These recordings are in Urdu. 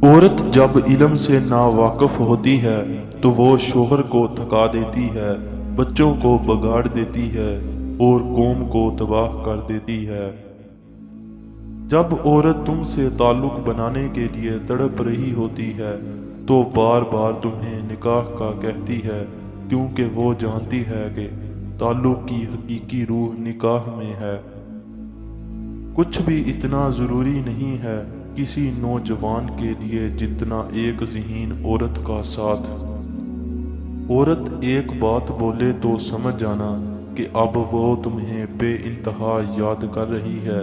عورت جب علم سے ناواقف ہوتی ہے تو وہ شوہر کو تھکا دیتی ہے، بچوں کو بگاڑ دیتی ہے اور قوم کو تباہ کر دیتی ہے۔ جب عورت تم سے تعلق بنانے کے لیے تڑپ رہی ہوتی ہے تو بار بار تمہیں نکاح کا کہتی ہے، کیونکہ وہ جانتی ہے کہ تعلق کی حقیقی روح نکاح میں ہے۔ کچھ بھی اتنا ضروری نہیں ہے کسی نوجوان کے لیے جتنا ایک ذہین عورت کا ساتھ۔ عورت ایک بات بولے تو سمجھ جانا کہ اب وہ تمہیں بے انتہا یاد کر رہی ہے،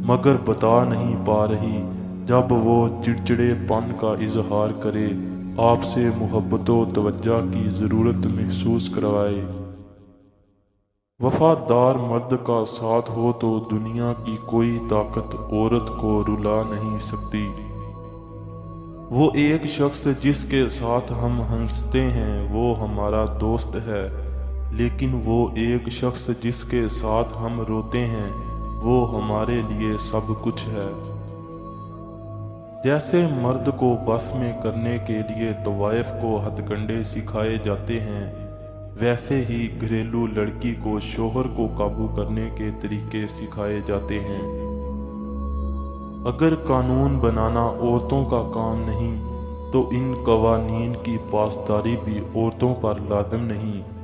مگر بتا نہیں پا رہی۔ جب وہ چڑچڑے پن کا اظہار کرے، آپ سے محبت و توجہ کی ضرورت محسوس کروائے۔ وفادار مرد کا ساتھ ہو تو دنیا کی کوئی طاقت عورت کو رلا نہیں سکتی۔ وہ ایک شخص جس کے ساتھ ہم ہنستے ہیں وہ ہمارا دوست ہے، لیکن وہ ایک شخص جس کے ساتھ ہم روتے ہیں وہ ہمارے لیے سب کچھ ہے۔ جیسے مرد کو بس میں کرنے کے لیے طوائف کو ہتھ کنڈے سکھائے جاتے ہیں، ویسے ہی گھریلو لڑکی کو شوہر کو قابو کرنے کے طریقے سکھائے جاتے ہیں۔ اگر قانون بنانا عورتوں کا کام نہیں تو ان قوانین کی پاسداری بھی عورتوں پر لازم نہیں۔